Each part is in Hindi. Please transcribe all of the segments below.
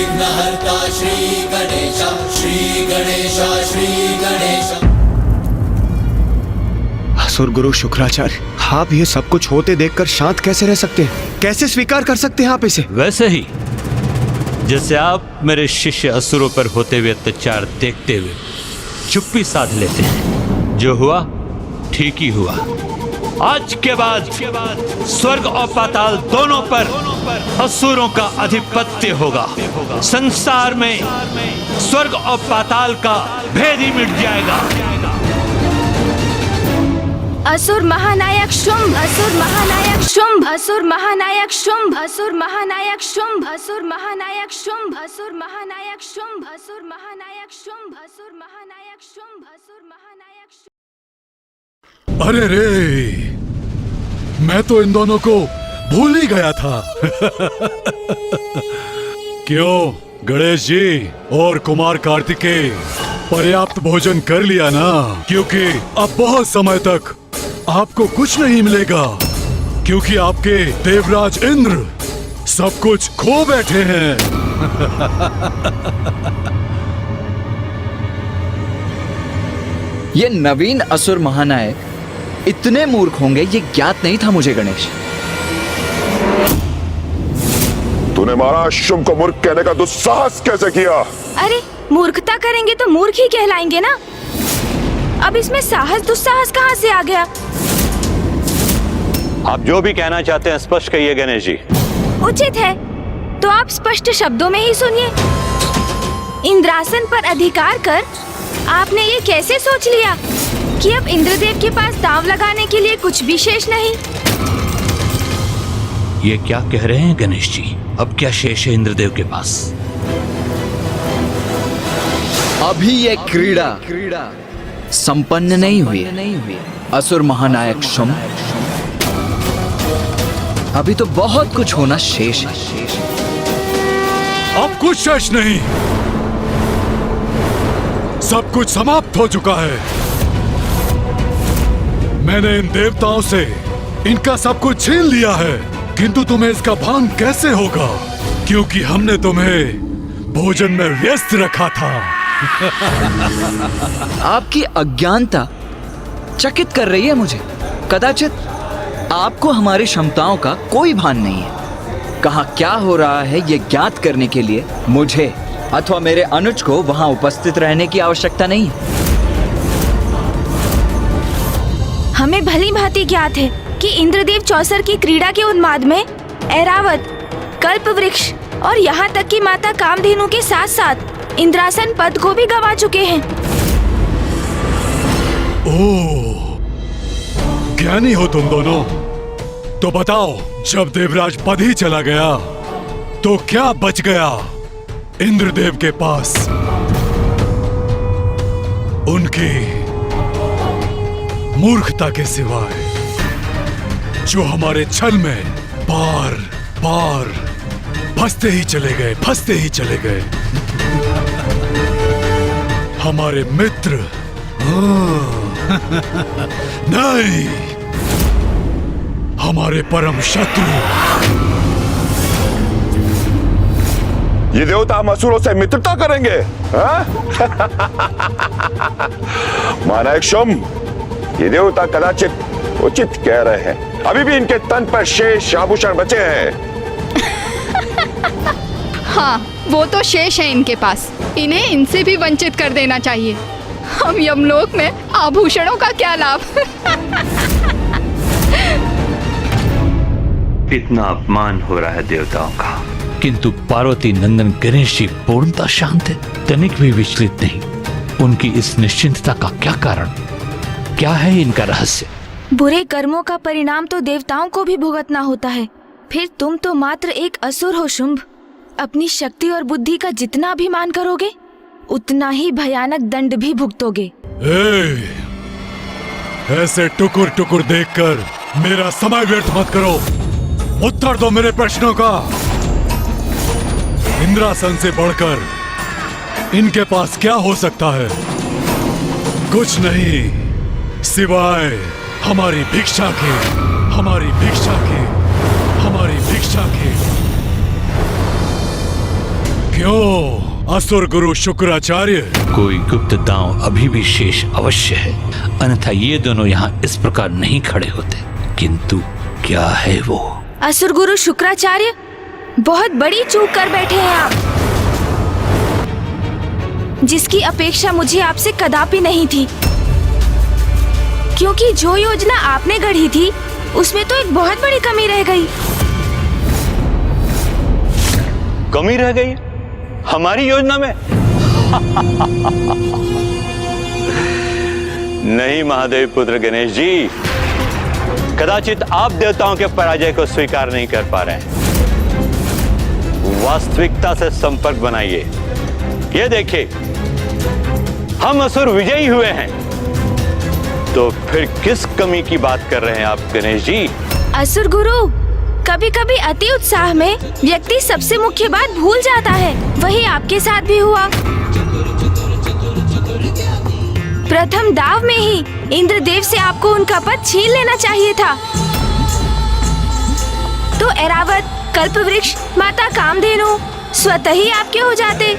विघ्नहर्ता श्री गणेश, श्री गणेश, श्री गणेश। असुर गुरु शुक्राचार्य, आप ये सब कुछ होते देखकर शांत कैसे रह सकते हैं? कैसे स्वीकार कर सकते हैं आप इसे? वैसे ही जैसे आप मेरे शिष्य असुरों पर होते हुए अत्याचार देखते हुए चुप्पी साध लेते हैं। जो हुआ ठीक ही हुआ। आज के बाद स्वर्ग और पाताल दोनों पर असुरों का आधिपत्य होगा। संसार में स्वर्ग और पाताल का भेद ही मिट जाएगा। असुर महानायक शुंभ, असुर महानायक शुंभ, असुर महानायक शुंभ, असुर महानायक शुंभ, असुर महानायक शुंभ, असुर महानायक शुंभ, असुर महानायक शुंभ, असुर महानायक शुंभ, असुर महानायक शुंभ। अरे रे, मैं तो इन दोनों को भूल ही गया था। क्यों गणेश जी और कुमार कार्तिकेय, पर्याप्त भोजन कर लिया ना? क्योंकि अब बहुत समय तक आपको कुछ नहीं मिलेगा, क्योंकि आपके देवराज इंद्र सब कुछ खो बैठे हैं। ये नवीन असुर महानायक इतने मूर्ख होंगे ये ज्ञात नहीं था मुझे गणेश। तूने मारा शुंभ को मूर्ख कहने का दुस्साहस कैसे किया? अरे मूर्खता करेंगे तो मूर्ख ही कहलाएंगे ना। अब इसमें साहस दुस्साहस कहाँ से आ गया? आप जो भी कहना चाहते हैं स्पष्ट कहिए गणेश जी। उचित है तो आप स्पष्ट शब्दों में ही सुनिए। इंद्रासन पर अधिकार कर आपने ये कैसे सोच लिया कि अब इंद्रदेव के पास दांव लगाने के लिए कुछ भी शेष नहीं? ये क्या कह रहे हैं गणेश जी? अब क्या शेष है इंद्रदेव के पास? अभी ये क्रीड़ा संपन्न नहीं हुई। असुर महानायक शुंभ, अभी तो बहुत कुछ होना शेष है। अब कुछ शेष नहीं, सब कुछ समाप्त हो चुका है। मैंने इन देवताओं से इनका सब कुछ छीन लिया है, किंतु तुम्हें इसका भान कैसे होगा? क्योंकि हमने तुम्हें भोजन में व्यस्त रखा था। आपकी अज्ञानता चकित कर रही है मुझे। कदाचित आपको हमारी क्षमताओं का कोई भान नहीं है। कहाँ क्या हो रहा है ये ज्ञात करने के लिए मुझे अथवा मेरे अनुज को वहां उपस्थित रहने की आवश्यकता नहीं है। हमें भली भांति ज्ञात है कि इंद्रदेव चौसर की क्रीड़ा के उन्माद में ऐरावत, कल्प वृक्ष और यहाँ तक कि माता कामधेनु के साथ साथ इंद्रासन पद को भी गवा चुके हैं। ओह, ज्ञानी हो तुम दोनों। तो बताओ, जब देवराज पद ही चला गया तो क्या बच गया इंद्रदेव के पास? उनकी मूर्खता के सिवाय, जो हमारे छल में बार बार फंसते ही चले गए। हमारे मित्र नहीं, हमारे परम शत्रु। ये देवता हम असुरों से मित्रता करेंगे? महानायक शुंभ, ये देवता कदाचित उचित कह रहे हैं। अभी भी इनके तन पर शेष आभूषण बचे हैं। हाँ, वो तो शेष है इनके पास। इन्हें इनसे भी वंचित कर देना चाहिए। हम यमलोक में आभूषणों का क्या लाभ? इतना अपमान हो रहा है देवताओं का, किंतु पार्वती नंदन गणेश जी पूर्णतः शांत है, तनिक भी विचलित नहीं। उनकी इस निश्चिंतता का क्या कारण? क्या है इनका रहस्य? बुरे कर्मों का परिणाम तो देवताओं को भी भुगतना होता है। फिर तुम तो मात्र एक असुर हो शुंभ। अपनी शक्ति और बुद्धि का जितना अभिमान करोगे उतना ही भयानक दंड भी भुगतोगे। ऐसे टुकुर टुकुर देखकर मेरा समय व्यर्थ मत करो। उत्तर दो मेरे प्रश्नों का। इंद्रासन से बढ़कर इनके पास क्या हो सकता है? कुछ नहीं, सिवाय हमारी भिक्षा के, हमारी भिक्षा के, हमारी भिक्षा के। क्यों असुर गुरु शुक्राचार्य? कोई गुप्त दांव अभी भी शेष अवश्य है, अन्यथा ये दोनों यहाँ इस प्रकार नहीं खड़े होते। किंतु क्या है वो? असुर गुरु शुक्राचार्य, बहुत बड़ी चूक कर बैठे हैं आप, जिसकी अपेक्षा मुझे आपसे कदापि नहीं थी। क्योंकि जो योजना आपने गढ़ी थी उसमें तो एक बहुत बड़ी कमी रह गई। कमी रह गई हमारी योजना में? नहीं महादेव पुत्र गणेश जी, कदाचित आप देवताओं के पराजय को स्वीकार नहीं कर पा रहे हैं। वास्तविकता से संपर्क बनाइए। ये देखिए, हम असुर विजयी हुए हैं, तो फिर किस कमी की बात कर रहे हैं आप गणेश जी? असुर गुरु, कभी कभी अति उत्साह में व्यक्ति सबसे मुख्य बात भूल जाता है। वही आपके साथ भी हुआ। प्रथम दाव में ही इंद्रदेव से आपको उनका पद छीन लेना चाहिए था, तो ऐरावत, कल्पवृक्ष, माता कामधेनु स्वतः ही आपके हो जाते।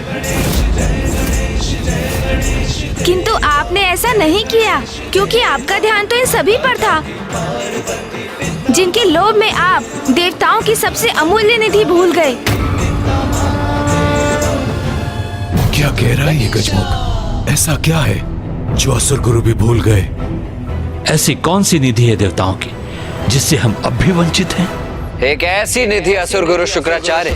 किंतु आपने ऐसा नहीं किया, क्योंकि आपका ध्यान तो इन सभी पर था, जिनके लोभ में आप देवताओं की सबसे अमूल्य निधि भूल गए। क्या कह रहा है ये गजमुख? ऐसा क्या है जो असुर गुरु भी भूल गए? ऐसी कौन सी निधि है देवताओं की जिससे हम अब भी वंचित हैं? एक ऐसी निधि असुर गुरु शुक्राचार्य,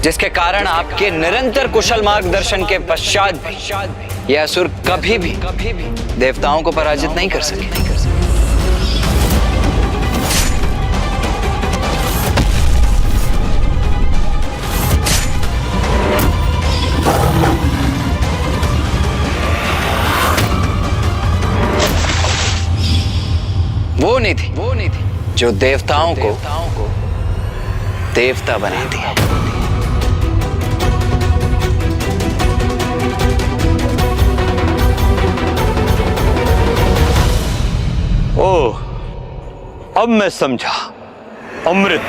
जिसके कारण आपके निरंतर कुशल मार्गदर्शन के पश्चात भी यह असुर कभी भी देवताओं को पराजित नहीं कर सके। वो निधि जो देवताओं को देवता बनाती है। ओह, अब मैं समझा। अमृत।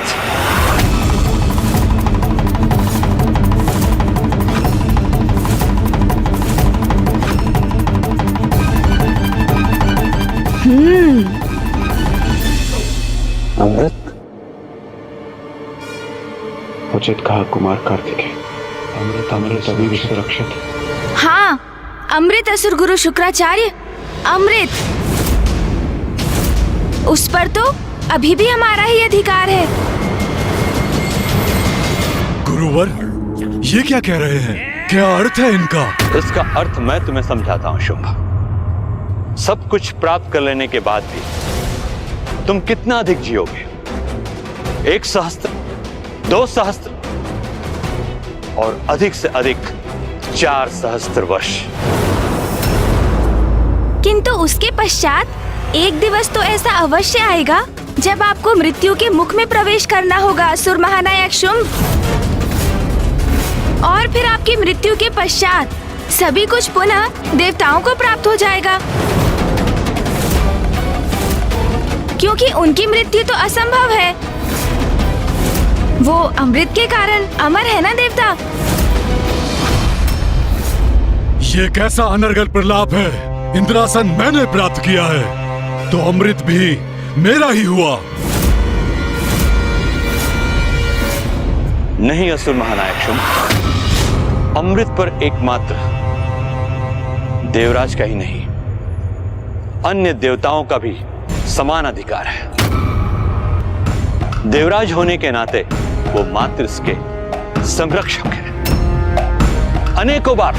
अमृत? उचित कहा कुमार कार्तिकेय। अमृत अभी भी सुरक्षित है। हाँ, अमृत असुर गुरु शुक्राचार्य, अमृत। उस पर तो अभी भी हमारा ही अधिकार है। गुरुवर, ये क्या कह रहे हैं? क्या अर्थ है इनका? इसका अर्थ मैं तुम्हें समझाता हूं शुंभ। सब कुछ प्राप्त कर लेने के बाद भी तुम कितना अधिक जियोगे? 1 सहस्त्र, 2 सहस्त्र और अधिक से अधिक 4 सहस्त्र वर्ष। किंतु उसके पश्चात एक दिवस तो ऐसा अवश्य आएगा जब आपको मृत्यु के मुख में प्रवेश करना होगा, असुर महानायक शुंभ। और फिर आपकी मृत्यु के पश्चात सभी कुछ पुनः देवताओं को प्राप्त हो जाएगा, क्योंकि उनकी मृत्यु तो असंभव है। वो अमृत के कारण अमर है ना देवता। ये कैसा अनर्गल प्रलाप है? इंद्रासन मैंने प्राप्त किया है, तो अमृत भी मेरा ही हुआ। नहीं असुर महानायक शुंभ, अमृत पर एकमात्र देवराज का ही नहीं, अन्य देवताओं का भी समान अधिकार है। देवराज होने के नाते वो मात्र इसके संरक्षक है। अनेकों बार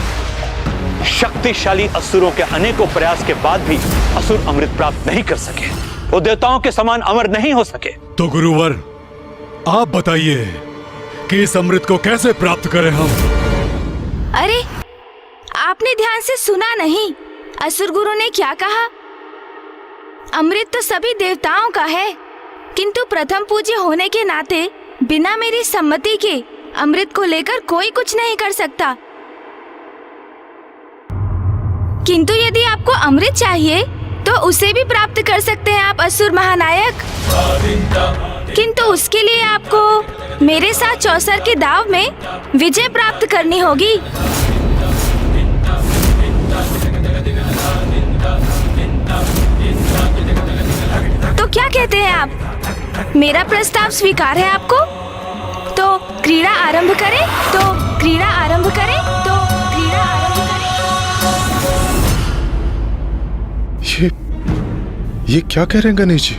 शक्तिशाली असुरों के अनेकों प्रयास के बाद भी असुर अमृत प्राप्त नहीं कर सके। वो देवताओं के समान अमर नहीं हो सके। तो गुरुवर, आप बताइए कि इस अमृत को कैसे प्राप्त करें हम? अरे, आपने ध्यान से सुना नहीं? असुर गुरु ने क्या कहा? अमृत तो सभी देवताओं का है, किंतु प्रथम पूज्य होने के नाते बिना मेरी सम्मति के अमृत को लेकर कोई कुछ नहीं कर सकता। किंतु यदि आपको अमृत चाहिए तो उसे भी प्राप्त कर सकते हैं आप, असुर महानायक। किंतु उसके लिए आपको मेरे साथ चौसर के दाव में विजय प्राप्त करनी होगी। तो क्या कहते हैं आप? मेरा प्रस्ताव स्वीकार है आपको? तो क्रीड़ा आरंभ करें, तो क्रीड़ा आरंभ करें, तो क्रीड़ा आरंभ करें। ये क्या कह रहे हैं गणेश जी?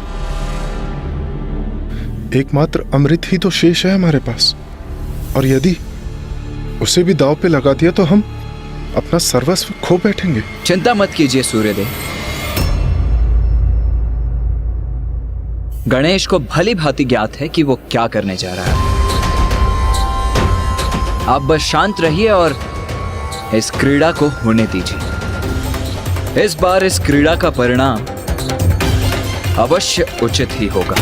एकमात्र अमृत ही तो शेष है हमारे पास, और यदि उसे भी दांव पे लगा दिया तो हम अपना सर्वस्व खो बैठेंगे। चिंता मत कीजिए सूर्यदेव। गणेश को भली भांति ज्ञात है कि वो क्या करने जा रहा है। आप बस शांत रहिए और इस क्रीड़ा को होने दीजिए। इस बार इस क्रीड़ा का परिणाम अवश्य उचित ही होगा।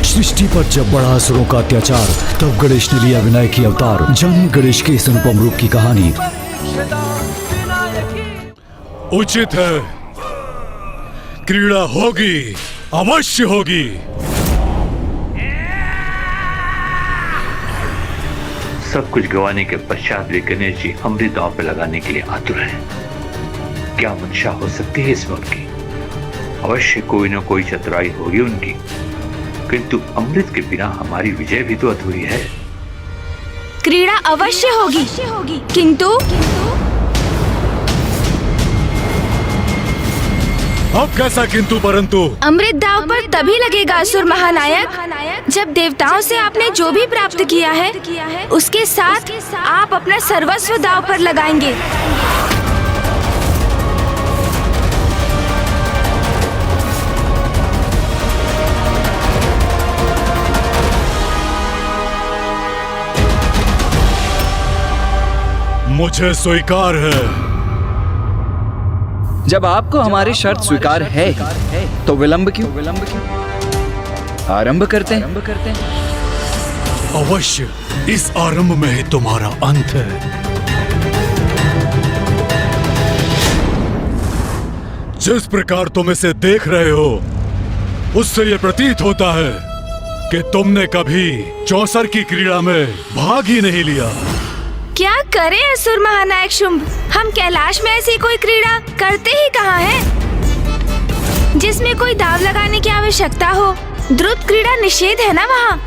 सृष्टि पर जब बढ़ा असुरों का अत्याचार, तब गणेश ने लिया विनायक की अवतार। जानिए गणेश के इस अनुपम रूप की कहानी। उचित है, क्रीड़ा होगी, अवश्य होगी। सब कुछ गंवाने के पश्चात भी गणेश जी अमृत दांव पे लगाने के लिए आतुर हैं। क्या मंशा हो सकती है इसमें उनकी? अवश्य कोई न कोई चतुराई होगी उनकी, किंतु अमृत के बिना हमारी विजय भी तो अधूरी है। क्रीड़ा अवश्य होगी, किंतु अब कैसा किंतु परंतु? अमृत दाव पर तभी लगेगा असुर महानायक जब देवताओं से आपने जो भी प्राप्त किया है उसके साथ आप अपना सर्वस्व दाव पर लगाएंगे। मुझे स्वीकार है। जब आपको हमारी शर्त स्वीकार है तो विलंब क्यों? आरंभ करते हैं। अवश्य, इस आरंभ में ही तुम्हारा अंत है। जिस प्रकार तुम इसे देख रहे हो, उससे यह प्रतीत होता है कि तुमने कभी चौसर की क्रीड़ा में भाग ही नहीं लिया। क्या करें असुर महानायक शुंभ? हम कैलाश में ऐसी कोई क्रीड़ा करते ही कहाँ हैं जिसमें कोई दाव लगाने की आवश्यकता हो। द्रुत क्रीड़ा निषेध है ना वहाँ।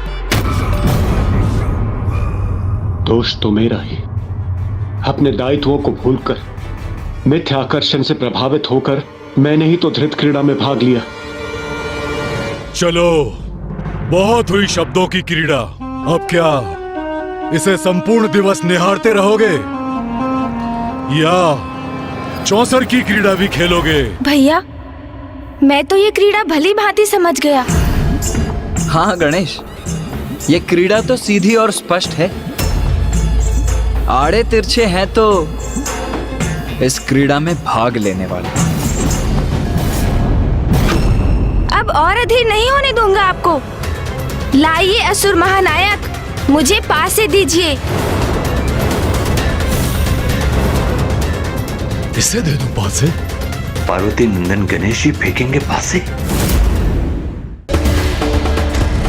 दोष तो मेरा ही। अपने दायित्वों को भूलकर, मिथ्या आकर्षण से प्रभावित होकर मैंने ही तो धृत क्रीड़ा में भाग लिया। चलो, बहुत हुई शब्दों की क्रीड़ा। अब क्या इसे संपूर्ण दिवस निहारते रहोगे या चौसर की क्रीड़ा भी खेलोगे? भैया, मैं तो ये क्रीड़ा भली भांति समझ गया। हाँ गणेश, ये क्रीड़ा तो सीधी और स्पष्ट है। आड़े तिरछे हैं तो इस क्रीड़ा में भाग लेने वाले। अब और अधीर नहीं होने दूंगा आपको। लाइए असुर महानायक, मुझे पासे दीजिए। इसे दे दूं पासे? पार्वती नंदन गणेश जी फेंकेंगे पासे?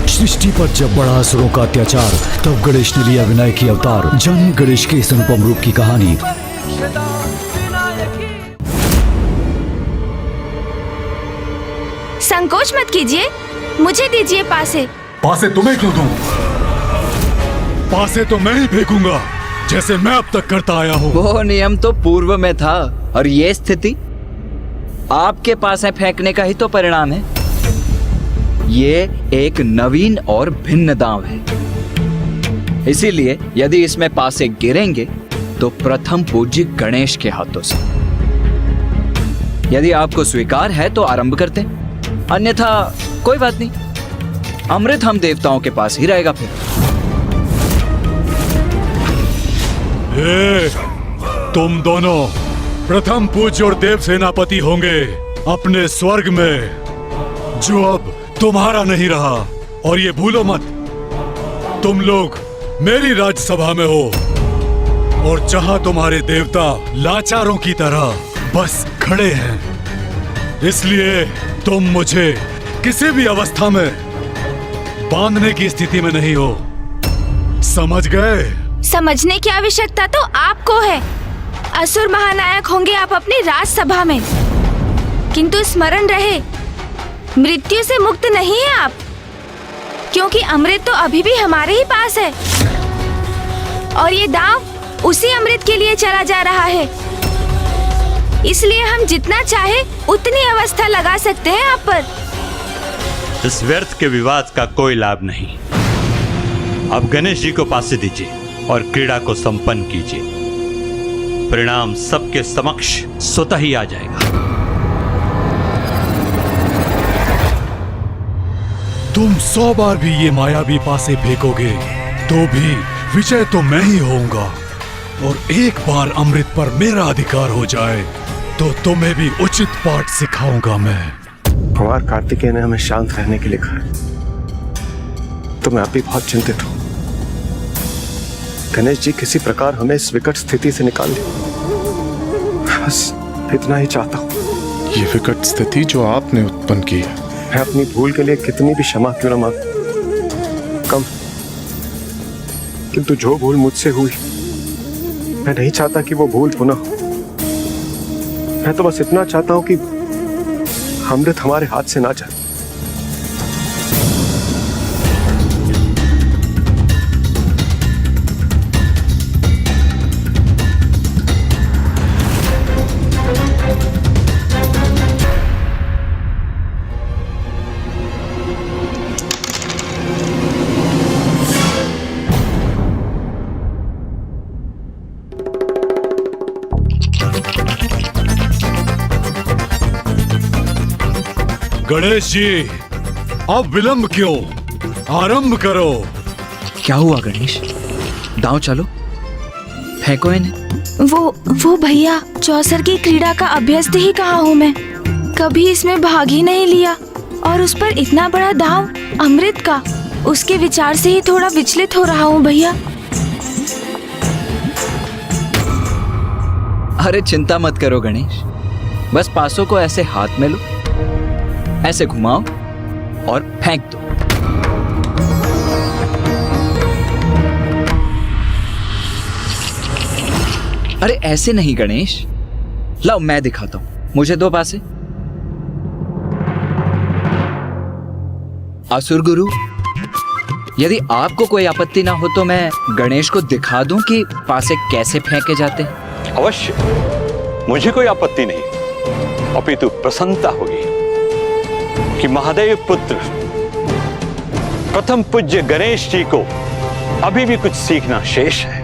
सृष्टि पर जब बढ़ा असुरों का अत्याचार, तब गणेश ने लिया विनायक की अवतार। जानिए गणेश के इस अनुपम रूप की कहानी। संकोच मत कीजिए, मुझे दीजिए पासे। पासे तुम्हें क्यों दूं? पासे तो मैं ही फेंकूंगा, जैसे मैं अब तक करता आया हूँ। वो नियम तो पूर्व में था, और ये स्थिति आपके पास है फेंकने का ही तो परिणाम है। ये एक नवीन और भिन्न दांव है, इसीलिए यदि इसमें पासे गिरेंगे तो प्रथम पूज्य गणेश के हाथों से। यदि आपको स्वीकार है तो आरंभ करते, अन्यथा कोई बात नहीं, अमृत हम देवताओं के पास ही रहेगा। फिर तुम दोनों प्रथम पूज्य और देव सेनापति होंगे अपने स्वर्ग में, जो अब तुम्हारा नहीं रहा। और ये भूलो मत, तुम लोग मेरी राज्यसभा में हो, और जहां तुम्हारे देवता लाचारों की तरह बस खड़े हैं, इसलिए तुम मुझे किसी भी अवस्था में बांधने की स्थिति में नहीं हो, समझ गए? समझने की आवश्यकता तो आपको है। असुर महानायक होंगे आप अपनी राजसभा में, किंतु स्मरण रहे मृत्यु से मुक्त नहीं है आप, क्योंकि अमृत तो अभी भी हमारे ही पास है और ये दांव उसी अमृत के लिए चला जा रहा है। इसलिए हम जितना चाहे उतनी अवस्था लगा सकते हैं आप पर। इस व्यर्थ के विवाद का कोई लाभ नहीं। अब गणेश जी को पासे दीजिए और क्रीड़ा को संपन्न कीजिए। परिणाम सबके समक्ष स्वतः ही आ जाएगा। तुम 100 बार भी ये मायावी पासे फेंकोगे तो भी विजय तो मैं ही होऊंगा, और एक बार अमृत पर मेरा अधिकार हो जाए तो तुम्हें भी उचित पाठ सिखाऊंगा मैं। कुमार कार्तिकेय ने हमें शांत रहने के लिए कहा, तो मैं अभी बहुत चिंतित हूं। गणेश जी किसी प्रकार हमें इस विकट स्थिति से निकाल दे, बस इतना ही चाहता हूं। ये विकट स्थिति जो आपने उत्पन्न की है, मैं अपनी भूल के लिए कितनी भी क्षमा क्यों न मांग कम, किंतु जो भूल मुझसे हुई मैं नहीं चाहता कि वो भूल पुनः हो। मैं तो बस इतना चाहता हूं कि अमृत हमारे हाथ से ना जाए। गणेश जी, अब विलंब क्यों? आरंभ करो। क्या हुआ गणेश? दांव चलो, फेंको इन्हें। वो भैया, चौसर की क्रीड़ा का अभ्यस्त ही कहा हूँ मैं, कभी इसमें भाग ही नहीं लिया, और उस पर इतना बड़ा दांव अमृत का, उसके विचार से ही थोड़ा विचलित हो रहा हूँ भैया। अरे चिंता मत करो गणेश, बस पासों को ऐसे हाथ में लो, ऐसे घुमाओ और फेंक दो। अरे ऐसे नहीं गणेश, लाओ मैं दिखाता हूं, मुझे दो पासे। असुर गुरु, यदि आपको कोई आपत्ति ना हो तो मैं गणेश को दिखा दूं कि पासे कैसे फेंके जाते हैं। अवश्य, मुझे कोई आपत्ति नहीं, अपितु प्रसन्नता होगी कि महादेव पुत्र प्रथम पूज्य गणेश जी को अभी भी कुछ सीखना शेष है।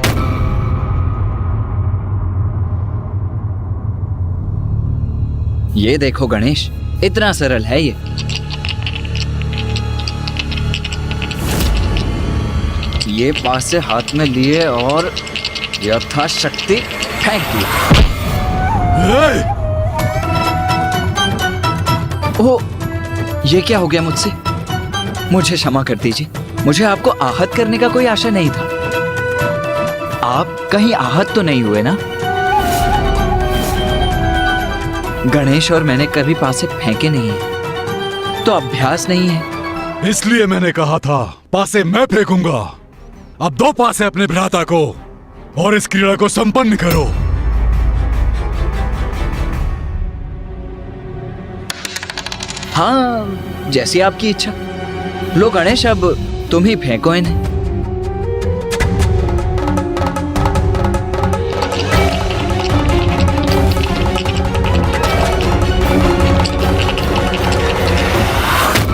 ये देखो गणेश, इतना सरल है ये। ये पास से हाथ में लिए और यथाशक्ति फेंक दिया। ओह, ये क्या हो गया मुझसे? मुझे क्षमा कर दीजिए, मुझे आपको आहत करने का कोई आशा नहीं था। आप कहीं आहत तो नहीं हुए ना? गणेश और मैंने कभी पासे फेंके नहीं है, तो अभ्यास नहीं है। इसलिए मैंने कहा था पासे मैं फेंकूंगा। अब दो पासे अपने भ्राता को और इस क्रीड़ा को संपन्न करो। हाँ, जैसी आपकी इच्छा। लो गणेश, अब तुम ही फेंको इन्हें।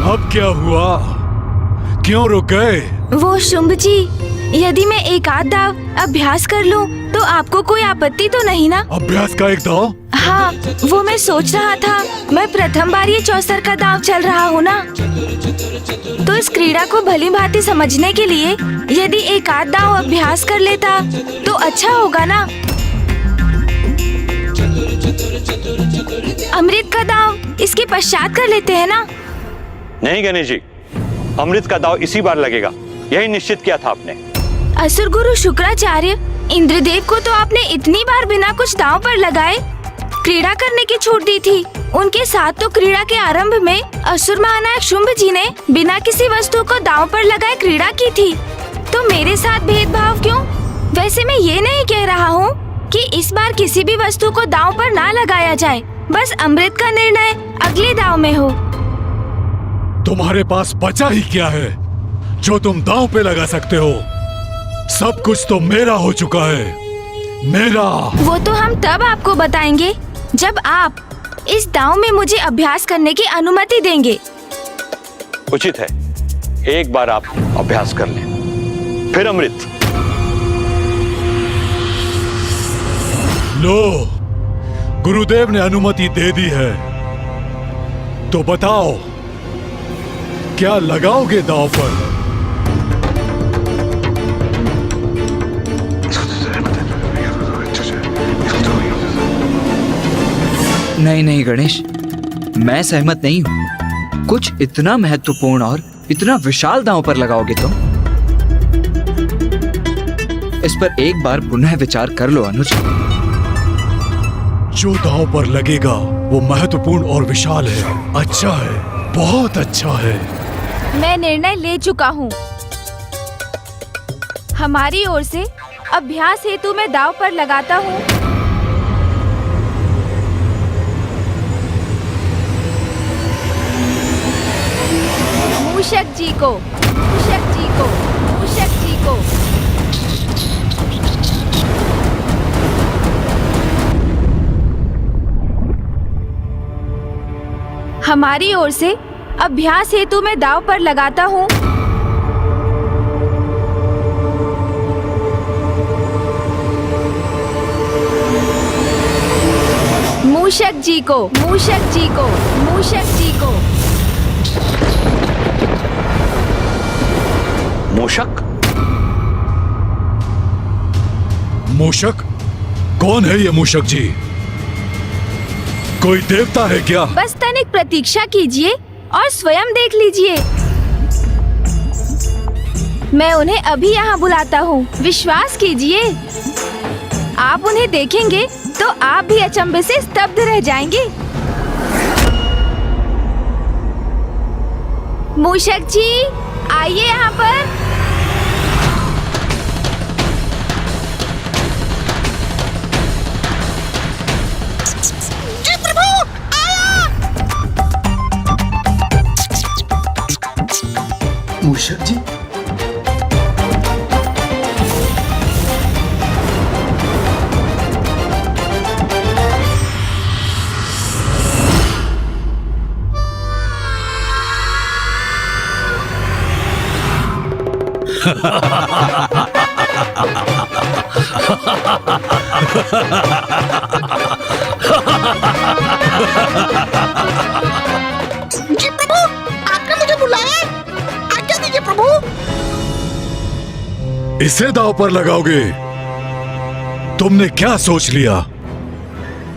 अब क्या हुआ? क्यों रुक गए? वो शुंभ जी, यदि मैं एक आध दाव अभ्यास कर लूं तो आपको कोई आपत्ति तो नहीं ना? अभ्यास का एक दाव? हाँ, वो मैं सोच रहा था, मैं प्रथम बार ये चौसर का दांव चल रहा हूँ ना, तो इस क्रीड़ा को भली भांति समझने के लिए यदि एक आध दांव अभ्यास कर लेता तो अच्छा होगा ना। अमृत का दांव इसके पश्चात कर लेते हैं ना? नहीं गणेश जी, अमृत का दांव इसी बार लगेगा, यही निश्चित किया था आपने। असुर गुरु शुक्राचार्य, इंद्रदेव को तो आपने इतनी बार बिना कुछ दांव पर लगाए क्रीड़ा करने की छूट दी थी। उनके साथ तो क्रीड़ा के आरंभ में असुर महानायक शुंभ जी ने बिना किसी वस्तु को दांव पर लगाए क्रीड़ा की थी, तो मेरे साथ भेदभाव क्यों? वैसे मैं ये नहीं कह रहा हूँ कि इस बार किसी भी वस्तु को दांव पर ना लगाया जाए, बस अमृत का निर्णय अगले दांव में हो। तुम्हारे पास बचा ही क्या है जो तुम दांव पे लगा सकते हो? सब कुछ तो मेरा हो चुका है, मेरा। वो तो हम तब आपको बताएंगे जब आप इस दांव में मुझे अभ्यास करने की अनुमति देंगे। उचित है, एक बार आप अभ्यास कर लें, फिर अमृत। लो, गुरुदेव ने अनुमति दे दी है, तो बताओ क्या लगाओगे दांव पर? नहीं नहीं गणेश, मैं सहमत नहीं हूँ। कुछ इतना महत्वपूर्ण और इतना विशाल दांव पर लगाओगे तुम? इस पर एक बार पुनः विचार कर लो अनुज। जो दांव पर लगेगा वो महत्वपूर्ण और विशाल है, अच्छा है, बहुत अच्छा है। मैं निर्णय ले चुका हूँ। हमारी ओर से अभ्यास हेतु मैं दांव पर लगाता हूँ मूषक जी को, मूषक जी को, मूषक जी को। हमारी ओर से अभ्यास हेतु मैं दांव पर लगाता हूँ मूषक जी को, मूषक जी को, मूषक जी को। मूषक? मूषक? कौन है ये मूषक जी? कोई देवता है क्या? बस तनिक प्रतीक्षा कीजिए और स्वयं देख लीजिए। मैं उन्हें अभी यहाँ बुलाता हूँ, विश्वास कीजिए। आप उन्हें देखेंगे तो आप भी अचंभे से स्तब्ध रह जाएंगे। मूषक जी, आइए यहाँ पर। मूषक जी, जी प्रभु, आपने मुझे बुलाया, आज्ञा दीजिए प्रभु। इसे दांव पर लगाओगे? तुमने क्या सोच लिया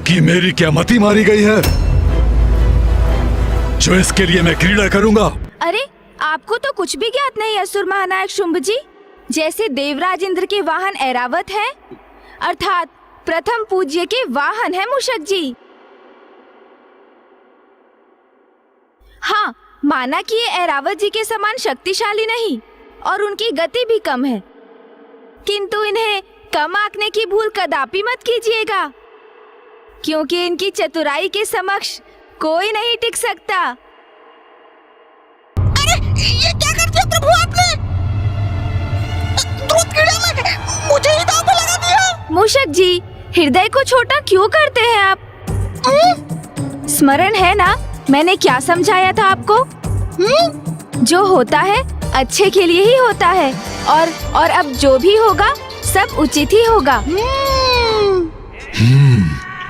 कि मेरी क्या मति मारी गई है जो इसके लिए मैं क्रीड़ा करूंगा? अरे, आपको तो कुछ भी ज्ञात नहीं असुर महानायक शुंभ जी। जैसे देवराज इंद्र के वाहन ऐरावत हैं, अर्थात प्रथम पूज्य के वाहन है मूषक जी। हाँ, माना कि ये ऐरावत जी के समान शक्तिशाली नहीं और उनकी गति भी कम है, किंतु इन्हें कम आंकने की भूल कदापि मत कीजिएगा, क्योंकि इनकी चतुराई के समक्ष कोई नहीं टिक सकता। अरे, ये क्या कर दिया प्रभु आपने? दूध कीड़ा में मुझे ही दांव पे लगा दिया। मूषक जी, हृदय को छोटा क्यों करते हैं आप? स्मरण है ना मैंने क्या समझाया था आपको? जो होता है अच्छे के लिए ही होता है, और अब जो भी होगा सब उचित ही होगा।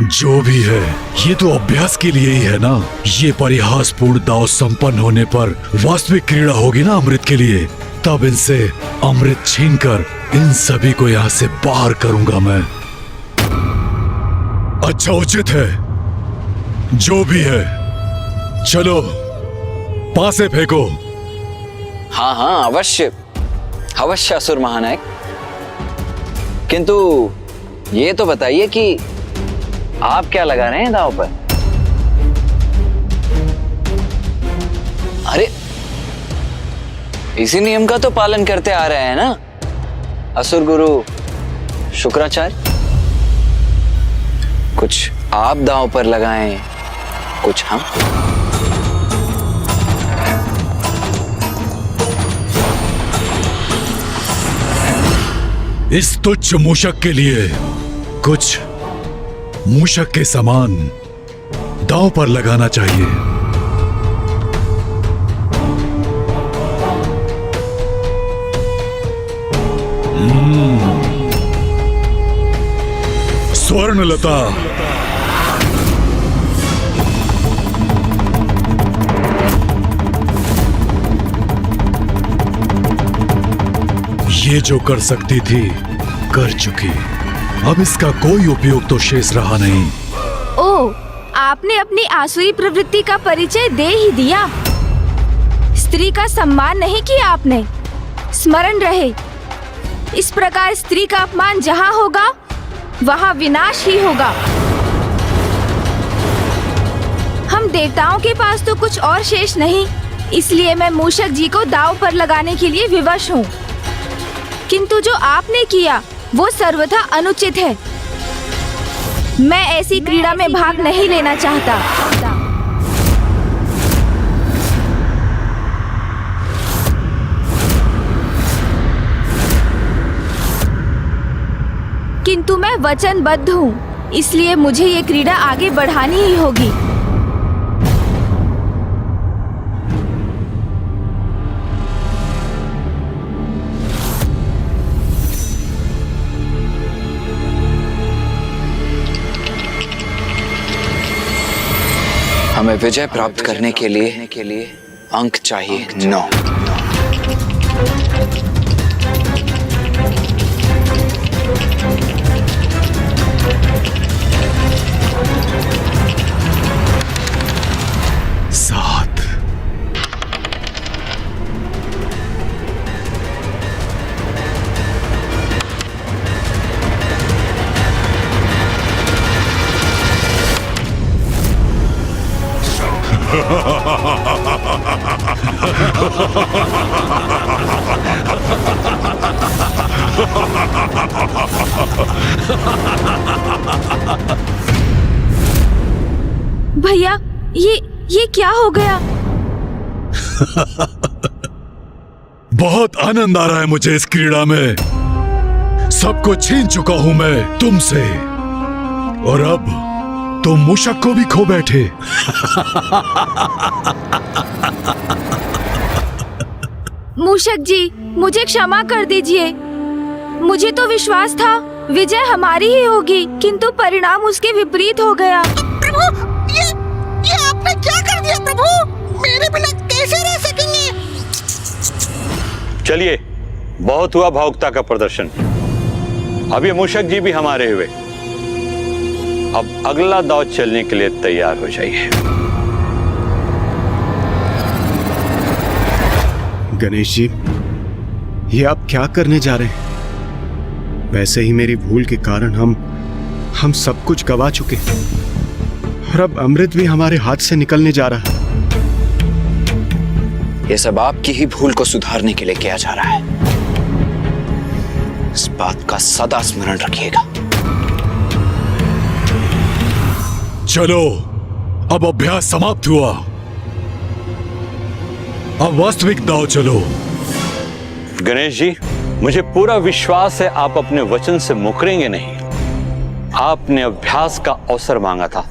जो भी है, ये तो अभ्यास के लिए ही है ना। ये परिहासपूर्ण दांव संपन्न होने पर वास्तविक क्रीड़ा होगी ना अमृत के लिए। तब इनसे अमृत छीनकर इन सभी को यहाँ से बाहर करूंगा मैं। अच्छा, उचित है, जो भी है, चलो पासे फेंको। हाँ हाँ, अवश्य अवश्य असुर महानायक। किंतु ये तो बताइए कि आप क्या लगा रहे हैं दांव पर? अरे इसी नियम का तो पालन करते आ रहे हैं ना असुर गुरु शुक्राचार्य। कुछ आप दांव पर लगाएं, कुछ हम। इस तुच्छ मूषक के लिए कुछ मूषक के समान दांव पर लगाना चाहिए। स्वर्णलता, ये जो कर सकती थी कर चुकी, अब इसका कोई उपयोग तो शेष रहा नहीं। ओ, आपने अपनी आसुरी प्रवृत्ति का परिचय दे ही दिया। स्त्री का सम्मान नहीं किया आपने। स्मरण रहे, इस प्रकार स्त्री का अपमान जहाँ होगा वहाँ विनाश ही होगा। हम देवताओं के पास तो कुछ और शेष नहीं, इसलिए मैं मूषक जी को दांव पर लगाने के लिए विवश हूँ। किंतु जो आपने किया वो सर्वथा अनुचित है। मैं ऐसी क्रीड़ा में भाग नहीं लेना चाहता। किंतु मैं वचनबद्ध हूँ, इसलिए मुझे ये क्रीड़ा आगे बढ़ानी ही होगी। हमें विजय प्राप्त करने के लिए अंक चाहिए 9। भैया, ये क्या हो गया? बहुत आनंद आ रहा है मुझे इस क्रीड़ा में। सब कुछ छीन चुका हूं मैं तुमसे, और अब तुम मूषक को भी खो बैठे। मूषक जी, मुझे क्षमा कर दीजिए। मुझे तो विश्वास था विजय हमारी ही होगी, किंतु परिणाम उसके विपरीत हो गया। प्रभु, ये आपने क्या कर दिया प्रभु? मेरे बिना कैसे रह सकेंगे? चलिए, बहुत हुआ भावुकता का प्रदर्शन। अब ये मूषक जी भी हमारे हुए। अब अगला दांव चलने के लिए तैयार हो जाइए। गणेश जी, ये आप क्या करने जा रहे हैं? वैसे ही मेरी भूल के कारण हम सब कुछ गवा चुके, और अब अमृत भी हमारे हाथ से निकलने जा रहा है। ये सब आपकी ही भूल को सुधारने के लिए किया जा रहा है। इस बात का सदा स्मरण रखिएगा। चलो, अब अभ्यास समाप्त हुआ। अब वास्तविक दांव चलो। गणेश जी, मुझे पूरा विश्वास है आप अपने वचन से मुकरेंगे नहीं। आपने अभ्यास का अवसर मांगा था,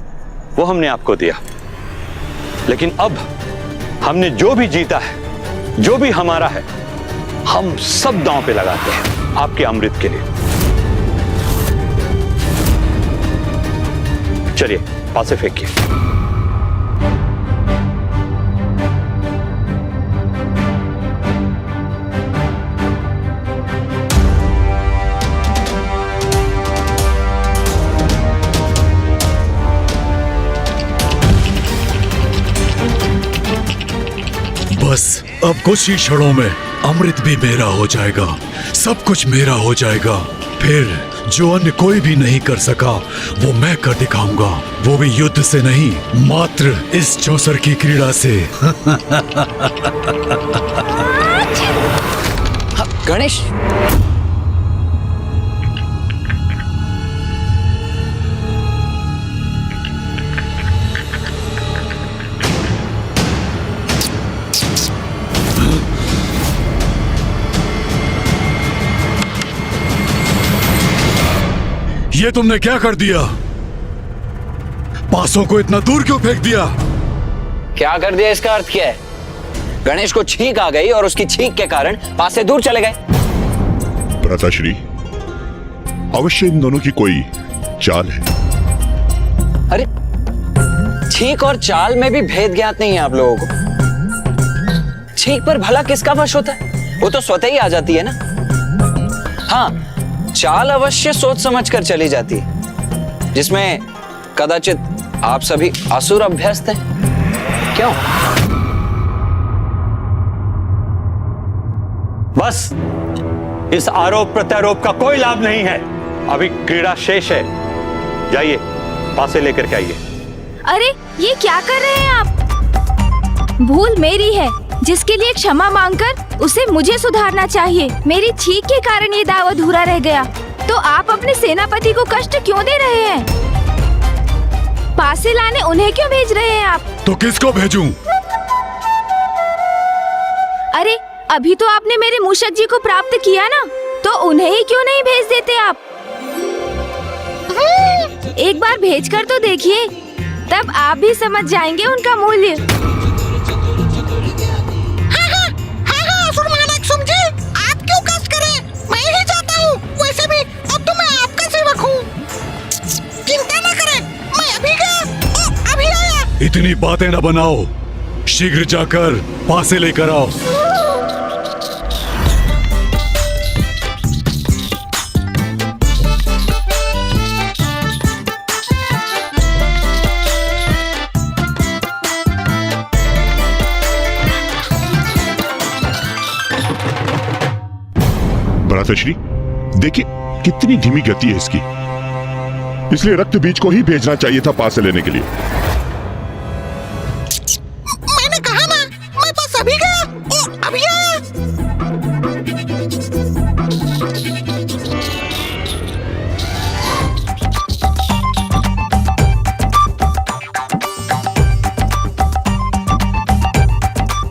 वो हमने आपको दिया। लेकिन अब हमने जो भी जीता है, जो भी हमारा है, हम सब दांव पे लगाते हैं आपके अमृत के लिए। चलिए, पासे फेंकिए। बस अब कुछ ही क्षणों में अमृत भी मेरा हो जाएगा, सब कुछ मेरा हो जाएगा। फिर जो अन्य कोई भी नहीं कर सका वो मैं कर दिखाऊंगा, वो भी युद्ध से नहीं, मात्र इस चौसर की क्रीड़ा से। गणेश, ये तुमने क्या कर दिया? पासों को इतना दूर क्यों फेंक दिया? क्या कर दिया इसका अर्थ क्या है? गणेश को छींक आ गई और उसकी छींक के कारण पास से दूर चले गए। भ्राताश्री, अवश्य इन दोनों की कोई चाल है। अरे छींक और चाल में भी भेद ज्ञात नहीं है आप लोगों को। छींक पर भला किसका वश होता है? वो तो स्वतः ही आ जाती है ना। हाँ, चाल अवश्य सोच समझ कर चली जाती है, जिसमें कदाचित आप सभी असुर अभ्यस्त हैं। क्यों? बस इस आरोप प्रत्यारोप का कोई लाभ नहीं है। अभी क्रीड़ा शेष है। जाइए, पासे लेकर के आइए। अरे ये क्या कर रहे हैं आप? भूल मेरी है, जिसके लिए क्षमा मांगकर उसे मुझे सुधारना चाहिए। मेरी छींक के कारण ये दाव अधूरा रह गया, तो आप अपने सेनापति को कष्ट क्यों दे रहे हैं? पासे लाने उन्हें क्यों भेज रहे हैं आप? तो किसको भेजूं? अरे अभी तो आपने मेरे मूषक जी को प्राप्त किया ना, तो उन्हें ही क्यों नहीं भेज देते आप? एक बार भेज कर तो देखिए, तब आप भी समझ जाएंगे उनका मूल्य। हाँ, असुर महानायक शुंभ जी, आप क्यों कष्ट करें? मैं ही चाहता हूँ। वैसे भी अब तो मैं आपका सेवक हूँ। चिंता न करें, मैं अभी गया, अभी आया। इतनी बातें न बनाओ, शीघ्र जाकर पासे लेकर आओ। भ्राताश्री, देखिए कितनी धीमी गति है इसकी, इसलिए रक्त बीज को ही भेजना चाहिए था पासे लेने के लिए। मैंने कहा ना, मैं बस अभी गया, अभी आया।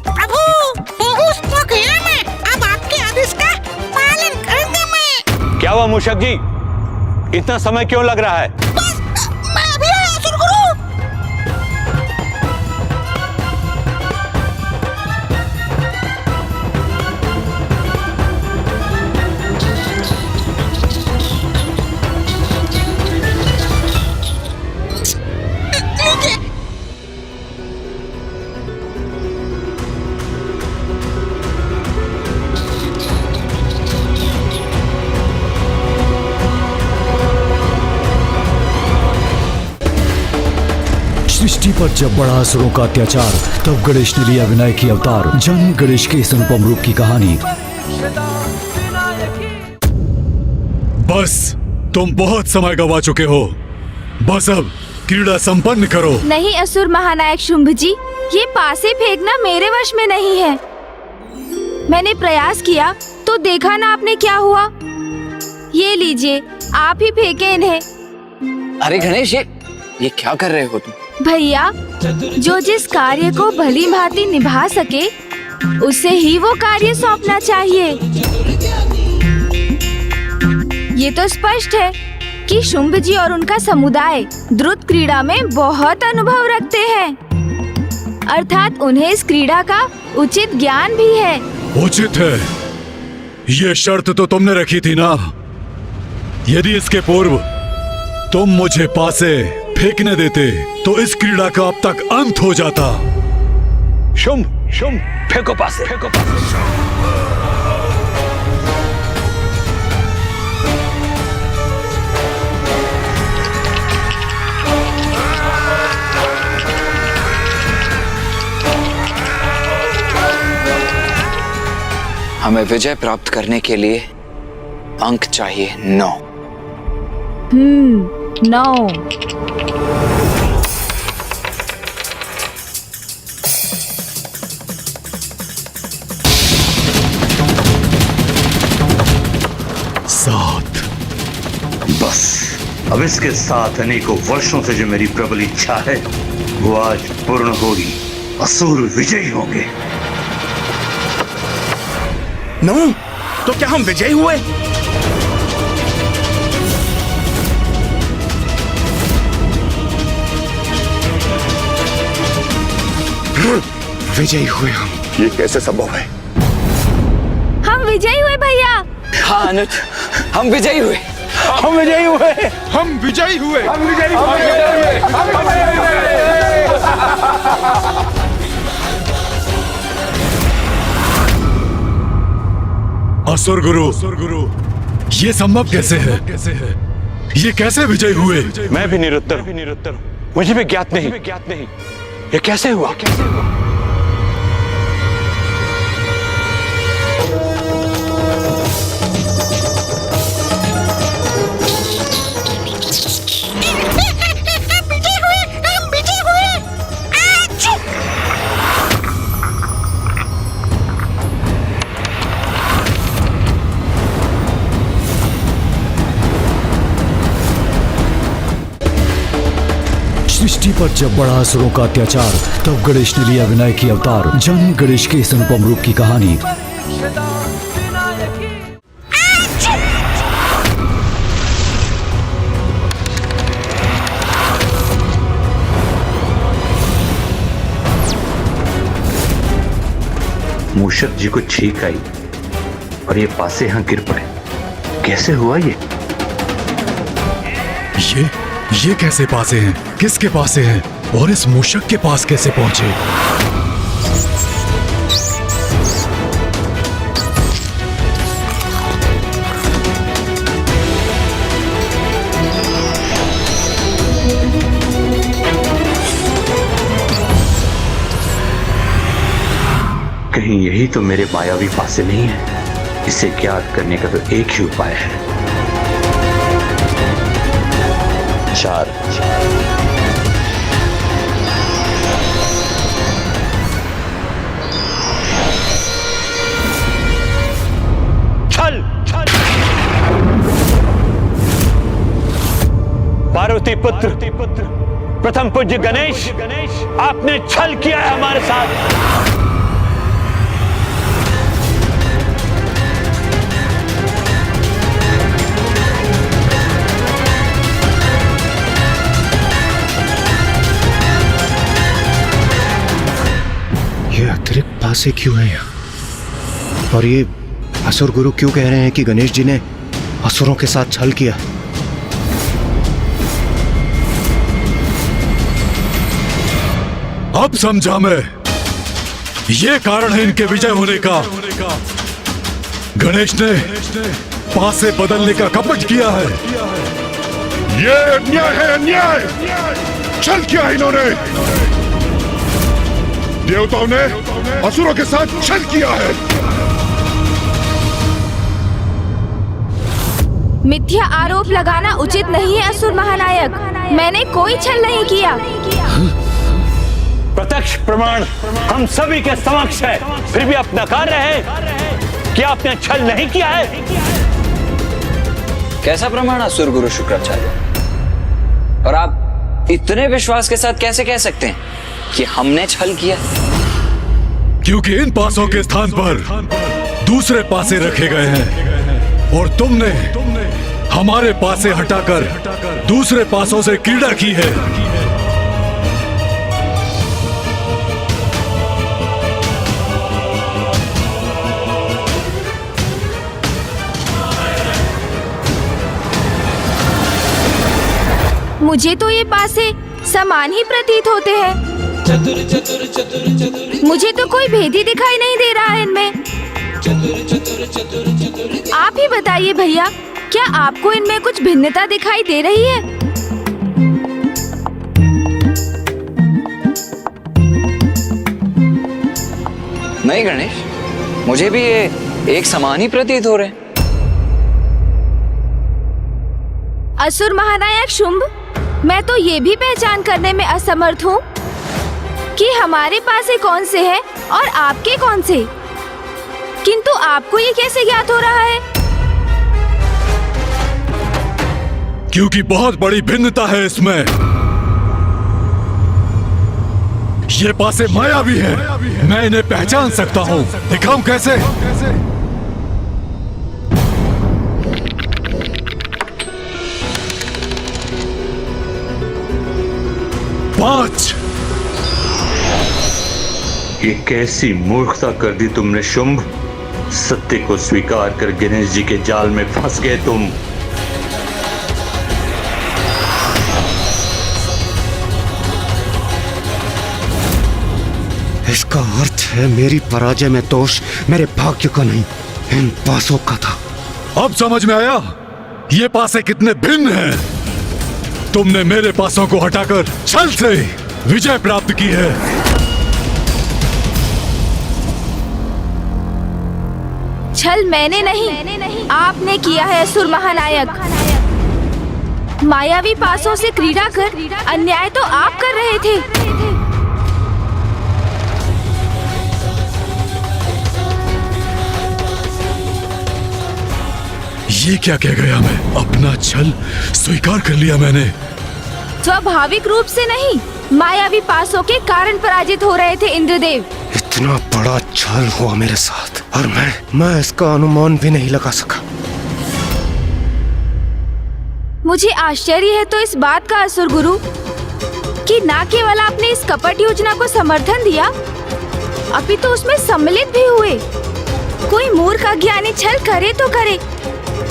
प्रभु, पहुंच तो गया मैं। अब आपके आदेश का पालन करूंगा मैं। क्या हुआ मूषक जी? इतना समय क्यों लग रहा है? बस मैं अभी आया असुर गुरु। लीजिए। सृष्टि पर जब बड़ा असुरों का अत्याचार, तब गणेश ने लिया विनायकी अवतार। जानिए गणेश के इस अनुपम रूप की कहानी। बस तुम बहुत समय गवा चुके हो, बस अब क्रीड़ा संपन्न करो। नहीं असुर महानायक शुंभ जी, ये पासे फेंकना मेरे वश में नहीं है। मैंने प्रयास किया तो देखा ना आपने क्या हुआ। ये लीजिए, आप ही फेंके इन्हें। अरे गणेश, ये क्या कर रहे हो तुम? भैया, जो जिस कार्य को भली भांति निभा सके उसे ही वो कार्य सौंपना चाहिए। ये तो स्पष्ट है कि शुंभ जी और उनका समुदाय द्रुत क्रीड़ा में बहुत अनुभव रखते हैं, अर्थात उन्हें इस क्रीड़ा का उचित ज्ञान भी है। उचित है, ये शर्त तो तुमने रखी थी ना। यदि इसके पूर्व तुम मुझे पासे फेंकने देते तो इस क्रीड़ा का अब तक अंत हो जाता। शुंभ, फेंको पासे, फेंको पासे। हमें विजय प्राप्त करने के लिए अंक चाहिए 9। 9। बस अब इसके साथ अनेकों वर्षों से जो मेरी प्रबल इच्छा है वो आज पूर्ण होगी। असुर विजयी होंगे। नमो, तो क्या हम विजयी हुए? विजयी हुए हम। ये कैसे संभव है? हम विजयी हुए भैया। हाँ अनुज, हम विजयी हुए। हम विजयी हुए। हम विजयी हुए। हम विजयी हुए। असुर गुरु, ये संभव कैसे है? ये कैसे विजय हुए? मैं भी निरुत्तर, मुझे भी ज्ञात नहीं। ये कैसे हुआ? सृष्टि पर जब बढ़ा असुरों का अत्याचार, तब गणेश ने लिया विनायक की अवतार। जानिए गणेश के इस अनुपम रूप की कहानी। मूषक जी को छींक आई और ये पासे यहां गिर पड़े। कैसे हुआ ये? ये कैसे पासे हैं? किसके पासे हैं? और इस मूषक के पास कैसे पहुंचे? कहीं यही तो मेरे मायावी पासे नहीं है? इसे ज्ञात करने का तो एक ही उपाय है। 4 छल। पार्वती पुत्र प्रथम पूज्य गणेश, आपने छल किया है हमारे साथ। ये अतिरिक्त पासे क्यों है यहाँ? और ये असुर गुरु क्यों कह रहे हैं कि गणेश जी ने असुरों के साथ छल किया? अब समझा मैं। ये कारण है इनके विजय होने का। गणेश ने पासे बदलने का कपट किया है। ये अन्याय है, अन्याय। छल किया इन्होंने। देवताओं ने असुरों के साथ छल किया है। मिथ्या आरोप लगाना उचित नहीं है असुर महानायक। मैंने कोई छल नहीं किया। प्रत्यक्ष प्रमाण हम सभी के समक्ष है, फिर भी आप नकार रहे हैं कि आपने छल नहीं किया है। कैसा प्रमाण असुर गुरु शुक्राचार्य? और आप इतने विश्वास के साथ कैसे कह सकते हैं कि हमने छल किया? क्योंकि इन पासों के स्थान पर दूसरे पासे रखे गए हैं और तुमने हमारे पासे हटाकर दूसरे पासों से क्रीड़ा की है। मुझे तो ये पासे समान ही प्रतीत होते हैं। मुझे तो कोई भेद ही दिखाई नहीं दे रहा है इनमें। आप ही बताइए भैया, क्या आपको इनमें कुछ भिन्नता दिखाई दे रही है? नहीं गणेश, मुझे भी ये एक समान ही प्रतीत हो रहे हैं। असुर महानायक शुंभ, मैं तो ये भी पहचान करने में असमर्थ हूँ कि हमारे पास ये कौन से हैं और आपके कौन से, किंतु आपको ये कैसे ज्ञात हो रहा है? क्योंकि बहुत बड़ी भिन्नता है इसमें। ये पासे मायावी है, मैं इन्हें पहचान सकता हूँ। दिखाऊं कैसे? पांच। ये कैसी मूर्खता कर दी तुमने शुंभ। सत्य को स्वीकार कर गणेश जी के जाल में फंस गए तुम। इसका अर्थ है मेरी पराजय में दोष मेरे भाग्य का नहीं, इन पासों का था। अब समझ में आया ये पासे कितने भिन्न हैं। तुमने मेरे पासों को हटाकर छल से विजय प्राप्त की है। छल मैंने नहीं, आपने किया है असुर महानायक। मायावी पासों से क्रीड़ा कर अन्याय तो आप कर रहे थे। ये क्या कह गया मैं? अपना छल स्वीकार कर लिया मैंने। स्वाभाविक रूप से नहीं, मायावी पासों के कारण पराजित हो रहे थे इंद्रदेव। इतना बड़ा छल हुआ मेरे साथ और मैं इसका अनुमान भी नहीं लगा सका। मुझे आश्चर्य है तो इस बात का असुर गुरु कि न केवल आपने इस कपट योजना को समर्थन दिया, अपितु उसमें सम्मिलित भी हुए। कोई मूर्ख अज्ञानी छल करे तो करे,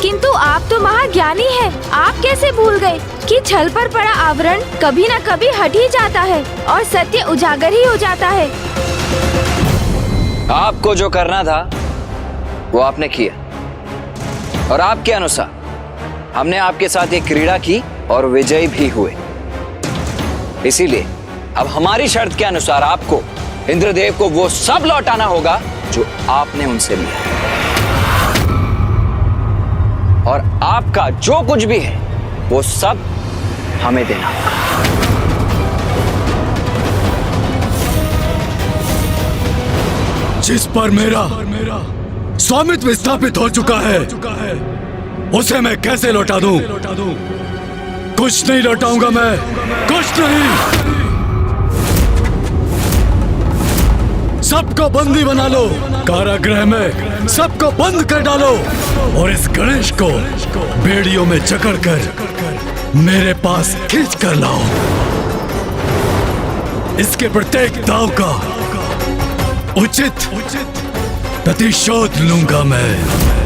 किंतु आप तो महाज्ञानी हैं। आप कैसे भूल गए कि छल पर पड़ा आवरण कभी न कभी हट ही जाता है और सत्य उजागर ही हो जाता है। आपको जो करना था वो आपने किया और आपके अनुसार हमने आपके साथ एक क्रीड़ा की और विजयी भी हुए। इसीलिए अब हमारी शर्त के अनुसार आपको इंद्रदेव को वो सब लौटाना होगा जो आपने उनसे लिया, और आपका जो कुछ भी है वो सब हमें देना होगा। जिस पर मेरा स्वामित्व स्थापित हो चुका है उसे मैं कैसे लौटा दूं? कुछ नहीं लौटाऊंगा मैं, कुछ नहीं। सबको बंदी बना लो, कारागृह में सबको बंद कर डालो और इस गणेश को बेड़ियों में जकड़कर मेरे पास खींच कर लाओ। इसके प्रत्येक दाव का उचित प्रतिशोध लूंगा मैं।